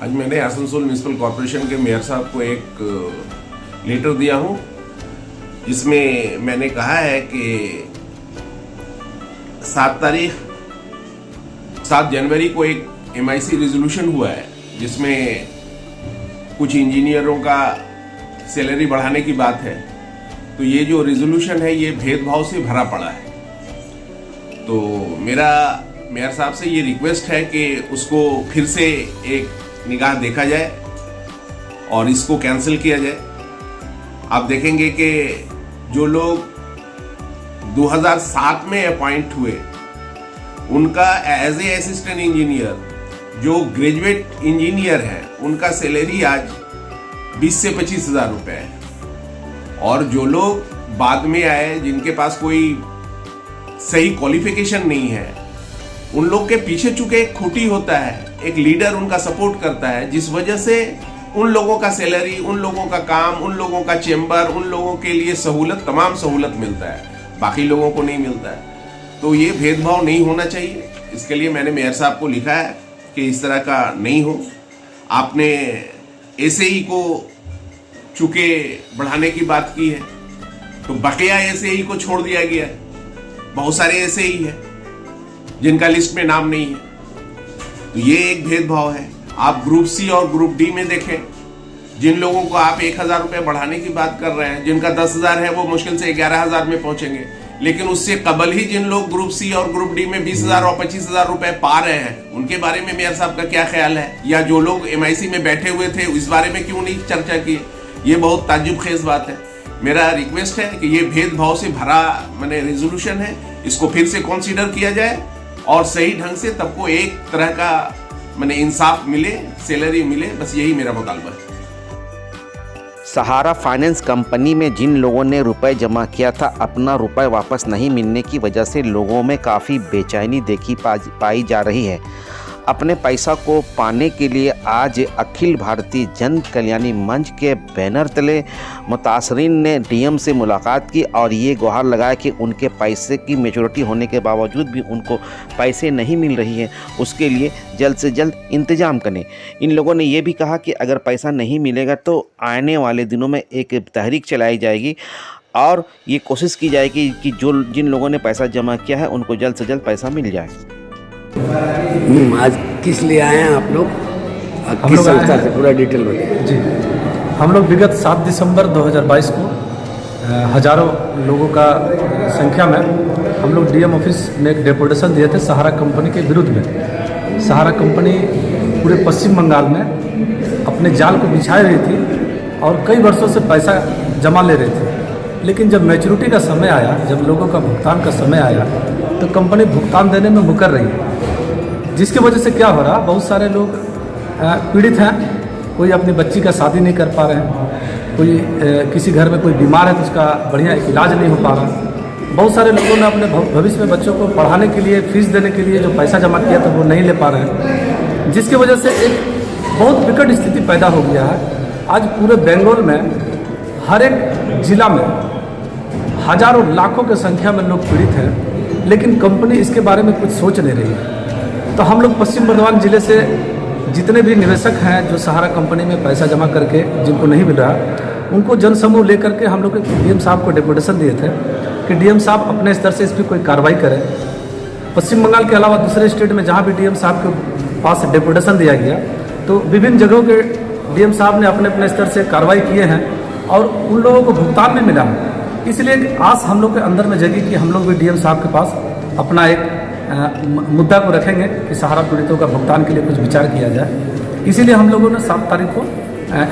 आज मैंने Asansol municipal corporation के मेयर साहब को एक लेटर दिया हूँ, जिसमें मैंने कहा है कि 7 जनवरी को एक MIC रेजोल्यूशन हुआ है, जिसमें कुछ इंजीनियरों का सैलरी बढ़ाने की बात है। तो ये जो रेजोल्यूशन है ये भेदभाव से भरा पड़ा है। तो मेरा मेयर साहब से ये रिक्वेस्ट है कि उसको फिर से एक निगाह देखा जाए और इसको कैंसिल किया जाए। आप देखेंगे कि जो लोग 2007 में अपॉइंट हुए, उनका एज ए असिस्टेंट इंजीनियर जो ग्रेजुएट इंजीनियर है, उनका सैलरी आज 20 से 25 हज़ार रुपये है। और जो लोग बाद में आए, जिनके पास कोई सही क्वालिफिकेशन नहीं है, उन लोग के पीछे चूंकि एक खूंटी होता है, एक लीडर उनका सपोर्ट करता है, जिस वजह से उन लोगों का सैलरी, उन लोगों का काम, उन लोगों का चेंबर, उन लोगों के लिए सहूलत, तमाम सहूलत मिलता है, बाकी लोगों को नहीं मिलता है। तो ये भेदभाव नहीं होना चाहिए। इसके लिए मैंने मेयर साहब को लिखा है कि इस तरह का नहीं हो। आपने SAE को चूंकि बढ़ाने की बात की है, तो बकिया SAE को छोड़ दिया गया है। बहुत सारे SAE है जिनका लिस्ट में नाम नहीं है, तो ये एक भेदभाव है। आप ग्रुप C और ग्रुप D में देखें, जिन लोगों को आप 1,000 रुपये बढ़ाने की बात कर रहे हैं, जिनका 10,000 है, वो मुश्किल से 11,000 में पहुंचेंगे। लेकिन उससे कबल ही जिन लोग ग्रुप C और ग्रुप D में 20,000 और 25,000 रुपए पा रहे हैं, उनके बारे में मेयर साहब का क्या ख्याल है? या जो लोग MIC में बैठे हुए थे, इस बारे में क्यों नहीं चर्चा की? ये बहुत ताज्जुब खेज बात है। मेरा रिक्वेस्ट है कि ये भेदभाव से भरा मैंने रेजोल्यूशन है, इसको फिर से कंसीडर किया जाए और सही ढंग से सबको एक तरह का मैंने इंसाफ मिले, सैलरी मिले। बस यही मेरा मुतालबा है। सहारा फाइनेंस कंपनी में जिन लोगों ने रुपए जमा किया था, अपना रुपए वापस नहीं मिलने की वजह से लोगों में काफ़ी बेचैनी देखी पाई जा रही है। अपने पैसा को पाने के लिए आज अखिल भारतीय जन कल्याणी मंच के बैनर तले मुतासरीन ने DM से मुलाकात की और ये गुहार लगाया कि उनके पैसे की मैच्योरिटी होने के बावजूद भी उनको पैसे नहीं मिल रही है, उसके लिए जल्द से जल्द इंतज़ाम करें। इन लोगों ने ये भी कहा कि अगर पैसा नहीं मिलेगा तो आने वाले दिनों में एक तहरीक चलाई जाएगी और ये कोशिश की जाएगी कि जिन लोगों ने पैसा जमा किया है उनको जल्द से जल्द पैसा मिल जाए। आज किस लिए आए हैं आप लोग? किस संस्था से? पूरा डिटेल बताइए। जी, हम लोग विगत 7 दिसंबर 2022 को हजारों लोगों का संख्या में हम लोग DM ऑफिस में एक डेपुटेशन दिए थे सहारा कंपनी के विरुद्ध में। सहारा कंपनी पूरे पश्चिम बंगाल में अपने जाल को बिछाए रही थी और कई वर्षों से पैसा जमा ले रही थी, लेकिन जब मैच्योरिटी का समय आया, जब लोगों का भुगतान का समय आया, तो कंपनी भुगतान देने में मुकर रही है, जिसकी वजह से क्या हो रहा, बहुत सारे लोग पीड़ित हैं। कोई अपनी बच्ची का शादी नहीं कर पा रहे हैं, कोई किसी घर में कोई बीमार है तो उसका बढ़िया इलाज नहीं हो पा रहा। बहुत सारे लोगों ने अपने भविष्य में बच्चों को पढ़ाने के लिए, फीस देने के लिए जो पैसा जमा किया था वो नहीं ले पा रहे हैं, जिसकी वजह से एक बहुत विकट स्थिति पैदा हो गया है। आज पूरे बंगाल में हर एक जिला में हजारों लाखों की संख्या में लोग पीड़ित हैं, लेकिन कंपनी इसके बारे में कुछ सोच नहीं रही है। तो हम लोग पश्चिम बर्धमान जिले से जितने भी निवेशक हैं जो सहारा कंपनी में पैसा जमा करके जिनको नहीं मिल रहा, उनको जनसमूह लेकर के हम लोग DM साहब को डेपुटेशन दिए थे कि DM साहब अपने स्तर से इस पर कोई कार्रवाई करें। पश्चिम बंगाल के अलावा दूसरे स्टेट में जहाँ भी DM साहब के पास डेपुटेशन दिया गया, तो विभिन्न जगहों के DM साहब ने अपने अपने स्तर से कार्रवाई किए हैं और उन लोगों को भुगतान भी मिला। इसलिए आस हम लोग के अंदर में जगी कि हम लोग भी DM साहब के पास अपना एक मुद्दा को रखेंगे कि सहारा पीड़ितों का भुगतान के लिए कुछ विचार किया जाए। इसीलिए हम लोगों ने 7 तारीख को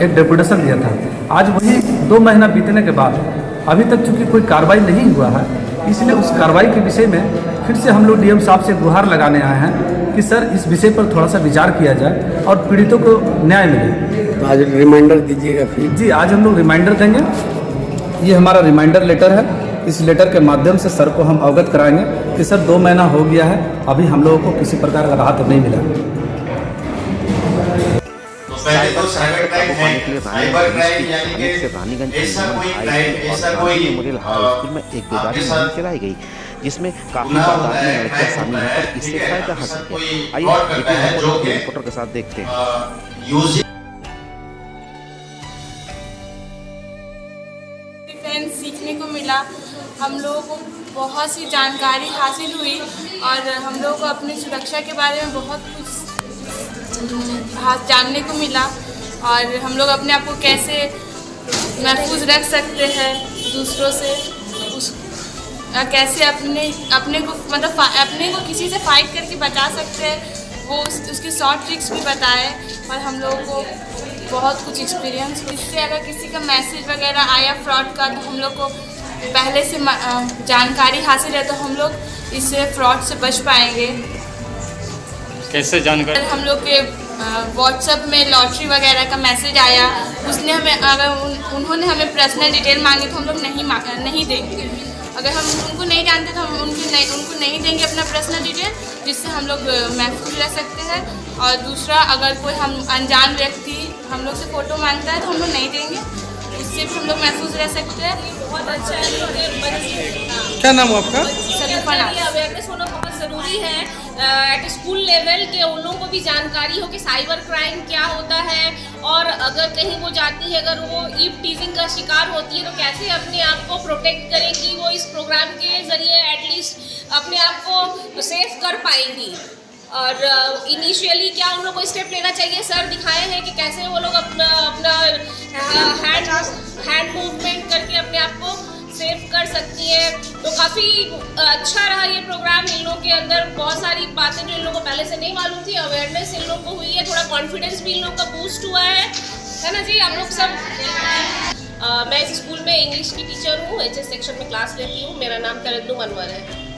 एक डेपुटेशन दिया था। आज वही 2 महीना बीतने के बाद अभी तक चूंकि कोई कार्रवाई नहीं हुआ है, इसलिए उस कार्रवाई के विषय में फिर से हम लोग DM साहब से गुहार लगाने आए हैं कि सर इस विषय पर थोड़ा सा विचार किया जाए और पीड़ितों को न्याय मिले। तो आज रिमाइंडर दीजिएगा फिर? जी, आज हम लोग रिमाइंडर देंगे। ये हमारा रिमाइंडर लेटर है। इस लेटर के माध्यम से सर को हम अवगत कराएंगे कि सर 2 महीना हो गया है, अभी हम लोगों को किसी प्रकार का राहत नहीं मिला। पहले तो साइबर क्राइम है, साइबर क्राइम यानी कि ऐसा कोई क्राइम, ऐसा कोई मेमोरियल हाई स्कूल में एक बेदारी मुहिम चलाई गई, जिसमें काफ़ी तादाद में लड़कियां शामिल होकर इससे फ़ायदा हासिल किया। आइए रिपोर्टर के साथ देखते हैं। डिफेंस सीखने को मिला, हम लोगों को बहुत सी जानकारी हासिल हुई और हम लोगों को अपनी सुरक्षा के बारे में बहुत कुछ जानने को मिला और हम लोग अपने आप को कैसे महफूज रख सकते हैं दूसरों से, कैसे अपने को मतलब अपने को किसी से फाइट करके बचा सकते हैं, वो उसकी शॉर्ट ट्रिक्स भी बताए और हम लोगों को बहुत कुछ एक्सपीरियंस। इससे अगर किसी का मैसेज वगैरह आया फ्रॉड का तो हम लोग को पहले से जानकारी हासिल है तो हम लोग इससे फ्रॉड से बच पाएंगे। कैसे जानकारी? हम लोग के व्हाट्सएप में लॉटरी वगैरह का मैसेज आया, उसने हमें अगर उन्होंने हमें पर्सनल डिटेल मांगी तो हम लोग नहीं देंगे। अगर हम उनको नहीं जानते तो हम उनको नहीं देंगे अपना पर्सनल डिटेल, जिससे हम लोग महफूज रह सकते हैं। और दूसरा, अगर कोई हम अनजान व्यक्ति हम लोग से फ़ोटो मांगता है तो हम लोग नहीं देंगे, इससे भी हम लोग महफूज रह सकते हैं। बहुत अच्छा है। क्या नाम है आपका? अवेयरनेस होना बहुत ज़रूरी है एट स्कूल लेवल के, उन लोगों को भी जानकारी हो कि साइबर क्राइम क्या होता है और अगर कहीं वो जाती है, अगर वो ईव टीजिंग का शिकार होती है तो कैसे अपने आप को प्रोटेक्ट करें कि वो इस प्रोग्राम के ज़रिए एटलीस्ट अपने आप को सेफ कर पाएंगी। और इनिशियली क्या उन लोगों को स्टेप लेना चाहिए, सर दिखाए हैं कि कैसे वो लोग अपना हैंड मूवमेंट करके अपने आप को सेव कर सकती है। तो काफ़ी अच्छा रहा ये प्रोग्राम। इन लोगों के अंदर बहुत सारी बातें जो इन लोगों को पहले से नहीं मालूम थी, अवेयरनेस इन लोगों को हुई है, थोड़ा कॉन्फिडेंस भी इन लोगों का बूस्ट हुआ है ना जी। आप लोग सब मैं इस स्कूल में इंग्लिश की टीचर हूँ, HS सेक्शन में क्लास लेती हूँ। मेरा नाम तरन्नुम अनवर है।